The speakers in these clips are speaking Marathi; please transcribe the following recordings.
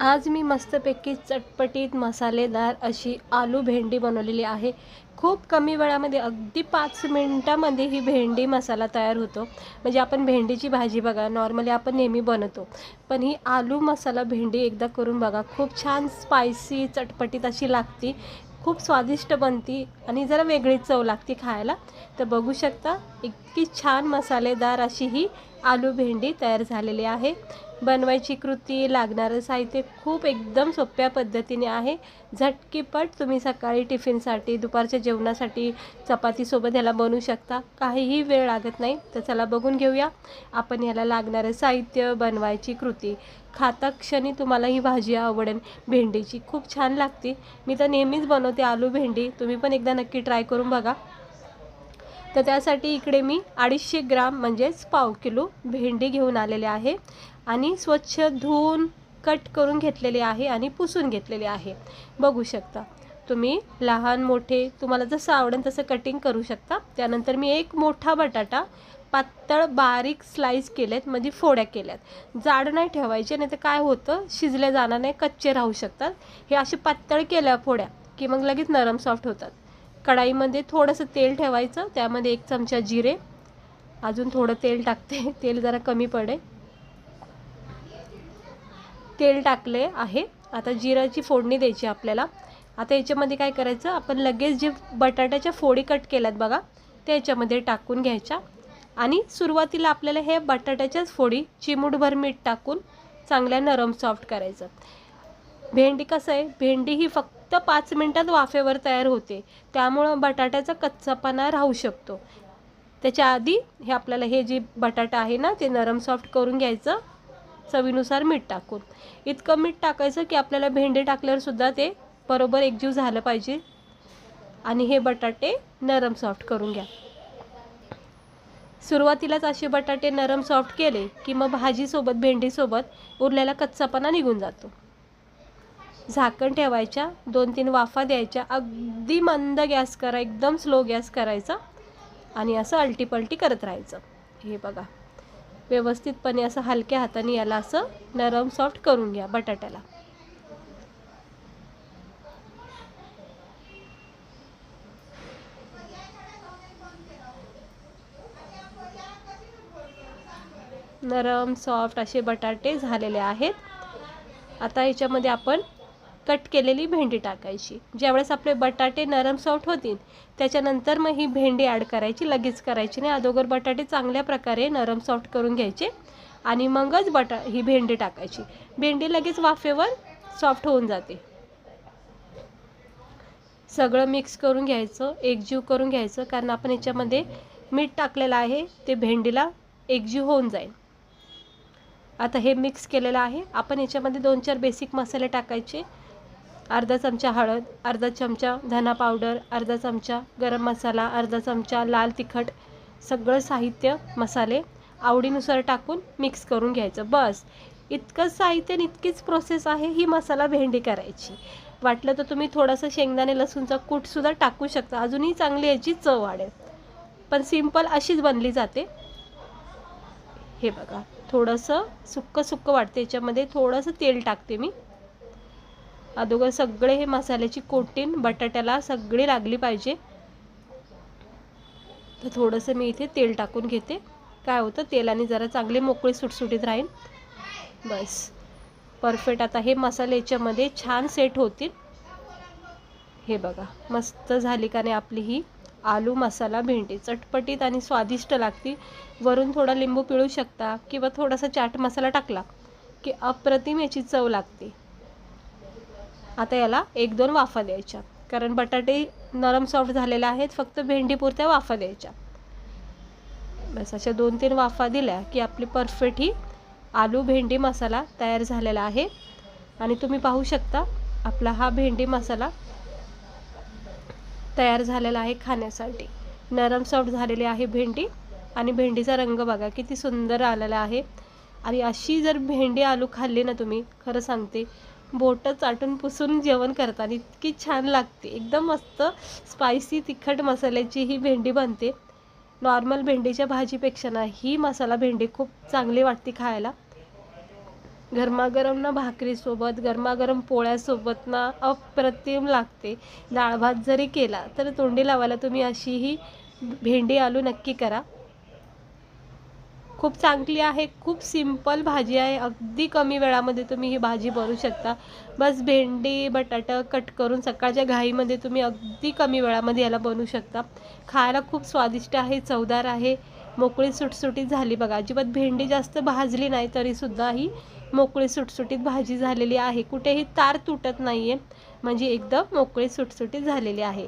आज मी मस्तपैकी चटपटीत मसालेदार अशी आलू भेंडी बनवलेली आहे। खूप कमी वेळामध्ये अगदी 5 मिनिटांमध्ये ही भेंडी मसाला तयार होतो। म्हणजे आपण भेंडीची भाजी बघा नॉर्मली आपण नेहमी बनवतो, पण ही आलू मसाला भेंडी एकदा करून बघा, खूप छान स्पायसी चटपटीत अशी लागती, खूप स्वादिष्ट बनती आणि जरा वेगळी चव लागते खायला। तर बघू शकता इतकी छान मसालेदार अशी ही आलू भेंडी तयार झालेली आहे। बनवायची कृती, लागणारं साहित्य खूप एकदम सोप्या पद्धतीने आहे। झटकीपट तुम्ही सकाळी टिफिनसाठी, दुपारच्या जेवणासाठी, चपातीसोबत ह्याला बनवू शकता, काहीही वेळ लागत नाही। तर चला बघून घेऊया आपण ह्याला लागणारं साहित्य, बनवायची कृती। खाता क्षणी तुम्हाला ही भाजी आवडेल, भेंडीची खूप छान लागते। मी तर नेहमीच बनवते आलू भेंडी, तुम्ही पण एकदा नक्की ट्राय करून बघा। तर त्यासाठी इकडे मी 250 ग्राम म्हणजेच पाव किलो भेंडी घेऊन आलेले आहे आणि स्वच्छ धुवून कट करून घेतलेले आहे आणि पुसून घेतलेले आहे। बघू शकता तुम्ही लहान मोठे तुम्हाला जसं आवडेल तसं कटिंग करू शकता। त्यानंतर मी एक मोठा बटाटा पातळ बारीक स्लाइस केलेत, म्हणजे फोड्या केल्यात। जाड नाही ठेवायचे, नाही तर काय होतं शिजले जाणार नाही, कच्चे राहू शकतात। हे असे पातळ केल्या फोड्या की मग लगेच नरम सॉफ्ट होतात। कढाईमध्ये थोडंसं तेल ठेवायचं, त्यामध्ये 1 चमचा जिरे, अजून थोडं तेल टाकते, तेल जरा कमी पडेल। तेल टाकले आहे, आता जिऱ्याची फोडणी द्यायची आपल्याला। आता याच्यामध्ये काय करायचं, आपण लगेच जे बटाट्याच्या फोडी कट केल्यात बघा त्या याच्यामध्ये टाकून घ्यायच्या आणि सुरुवातीला आपल्याला हे बटाट्याच्याच फोडी चिमूटभर मीठ टाकून चांगल्या नरम सॉफ्ट करायचं। भेंडी कसं आहे, भेंडी ही फक्त 5 मिनिटात वाफेवर तयार होते, त्यामुळं बटाट्याचा कच्चापणा राहू शकतो। त्याच्या आधी हे आपल्याला हे जे बटाटा आहे ना ते नरम सॉफ्ट करून घ्यायचं, चवीनुसार मीठ टाकून। इतकं मीठ टाकायचं की आपल्याला भेंडी टाकल्यावर सुद्धा ते बरोबर एकजीव झालं पाहिजे आणि हे बटाटे नरम सॉफ्ट करून घ्या। सुरुवातीलाच असे बटाटे नरम सॉफ्ट केले की मग भाजीसोबत भेंडीसोबत उरलेला कच्चापणा निघून जातो। झाकण ठेवायच्या, 2-3 वाफा द्यायच्या, अगदी मंद गॅस करा, एकदम स्लो गॅस करायचा आणि असं अलटीपलटी करत राहायचं। हे बघा व्यवस्थितपणे असं हलक्या हाताने याला असं नरम सॉफ्ट करून घ्या बटाट्याला। नरम सॉफ्ट असे बटाटे झालेले आहेत। आता याच्यामध्ये आपण कट केलेली भेंडी टाकायची। ज्यावेळेस आपले बटाटे नरम सॉफ्ट होतील त्याच्यानंतर मग ही भेंडी ॲड करायची, लगेच करायची नाही। अगोदर बटाटे चांगल्या प्रकारे नरम सॉफ्ट करून घ्यायचे आणि मगच ही भेंडी टाकायची। भेंडी लगेच वाफेवर सॉफ्ट होऊन जाते। सगळं मिक्स करून घ्यायचं, एकजीव करून घ्यायचं, कारण आपण याच्यामध्ये मीठ टाकलेलं आहे, ते भेंडीला एकजीव होऊन जाईल। आता हे मिक्स केलेलं आहे, आपण याच्यामध्ये 2-4 बेसिक मसाले टाकायचे। अर्धा चमचा हळद, अर्धा चमचा धना पावडर, अर्धा चमचा गरम मसाला, अर्धा चमचा लाल तिखट, सगळं साहित्य मसाले आवडीनुसार टाकून मिक्स करून घ्यायचं। बस इतकंच साहित्य आणि इतकीच प्रोसेस आहे ही मसाला भेंडी करायची। वाटलं तर तुम्ही थोडंसं शेंगदाणे लसूणचा कूटसुद्धा टाकू शकता, अजूनही चांगली याची चव वाढेल, पण सिंपल अशीच बनली जाते। हे बघा थोडंसं सुक्कं सुक्कं वाटते, याच्यामध्ये थोडंसं तेल टाकते मी। अगोदर सगळे हे मसाल्याची कोटिंग बटाट्याला सगळी लागली पाहिजे, तर थोडंसं मी इथे तेल टाकून घेते। काय होतं तेलाने जरा चांगली मोकळी सुटसुटीत राहील। बस परफेक्ट। आता हे मसाले याच्यामध्ये छान सेट होतील। हे बघा मस्त झाली का नाही आपली ही आलू मसाला भेंडी, चटपटीत आणि स्वादिष्ट लागते। वरून थोडा लिंबू पिळू शकता किंवा थोडासा चाट मसाला टाकला की अप्रतिम याची चव लागते। आता याला 1-2 वाफा द्यायच्या, कारण बटाटे नरम सॉफ्ट झालेले आहेत, फक्त भेंडीपुरत्या वाफा द्यायच्या। बस अशा 2-3 वाफा दिल्या की आपली परफेक्ट ही आलू भेंडी मसाला तयार झालेला आहे। आणि तुम्ही पाहू शकता आपला हा भेंडी मसाला तयार झालेला आहे खाण्यासाठी। नरम सॉफ्ट झालेली आहे भेंडी आणि भेंडीचा रंग बघा किती सुंदर आलेला आहे। आणि अशी जर भेंडी आलू खाल्ली ना तुम्ही, खरं सांगते बोटं चाटून पुसून जेवण करता, इतकी छान लागते। एकदम मस्त स्पायसी तिखट मसाल्याची ही भेंडी बनते। नॉर्मल भेंडीच्या भाजीपेक्षा ना ही मसाला भेंडी खूप चांगली वाटते खायला। गरमागरम ना भाकरीसोबत, गरमागरम पोळ्यासोबत ना अप्रतिम लागते. डाळ भात जरी केला तर तोंडी लावायला तुम्ही अशी ही भेंडी आलू नक्की करा. खूप चांगली आहे, खूप सिंपल भाजी आहे. अगदी कमी वेळामध्ये तुम्ही ही भाजी बनवू शकता. बस भेंडी बटाटा कट करून सकाळच्या घाईमध्ये तुम्ही अगदी कमी वेळामध्ये याला बनवू शकता. खायला खूप स्वादिष्ट आहे, चवदार आहे, मोकळी सुटसुटीत झाली बघा. अजिबात भेंडी जास्त भाजली नाही तरीसुद्धा ही मोकळी सुटसुटीत भाजी झालेली आहे. कुठेही तार तुटत नाही आहे, म्हणजे एकदम मोकळी सुटसुटीत झालेली आहे.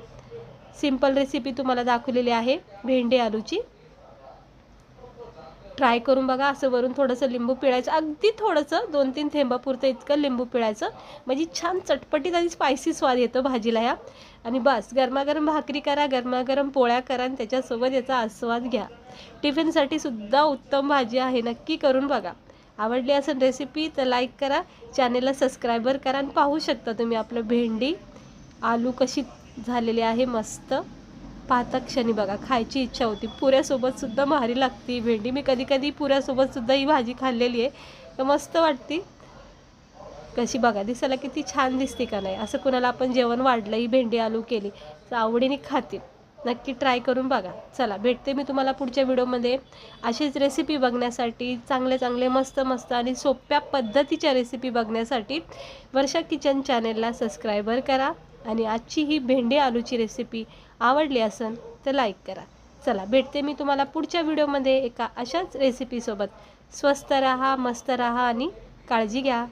सिंपल रेसिपी तुम्हाला दाखवलेली आहे भेंडी आलूची. ट्राय करून बघा. असं वरून थोडंसं लिंबू पिळायचं, अगदी थोडंसं 2-3 थेंबापुरतं इतकं लिंबू पिळायचं, म्हणजे छान चटपटीत आणि स्पायसी स्वाद येतो भाजीला ह्या. आणि बस गरमागरम भाकरी करा, गरमागरम पोळ्या करा आणि त्याच्यासोबत याचा आस्वाद घ्या. टिफिनसाठी सुद्धा उत्तम भाजी आहे. नक्की करून बघा. आवडली असेल रेसिपी तर लाईक करा, चॅनेलला सबस्क्रायबर करा. आणि पाहू शकता तुम्ही आपलं भेंडी आलू कशी झालेली आहे मस्त. पाहता क्षणी बघा खायची इच्छा होती. पुऱ्यासोबत सुद्धा भारी लागते ही भेंडी. मी कधी कधी पुऱ्यासोबत सुद्धा ही भाजी खाल्लेली आहे, तर मस्त वाटते. कशी बघा दिसायला किती छान दिसते का नाही. असं कुणाला आपण जेवण वाढलं ही भेंडी आलू केली तर आवडीने खातील. नक्की ट्राय करून बघा. चला भेटते मी तुम्हाला पुढच्या व्हिडिओमध्ये. अशीच रेसिपी बघण्यासाठी, चांगले मस्त मस्त आणि सोप्या पद्धतीच्या रेसिपी बघण्यासाठी वर्षा किचन चॅनेलला सबस्क्रायबर करा. आणि आजची ही भेंडी आलूची रेसिपी आवडली असेल तर लाईक करा. चला भेटते मी तुम्हाला पुढच्या व्हिडिओमध्ये एका अशाच रेसिपीसोबत. स्वस्त राहा, मस्त राहा आणि काळजी घ्या.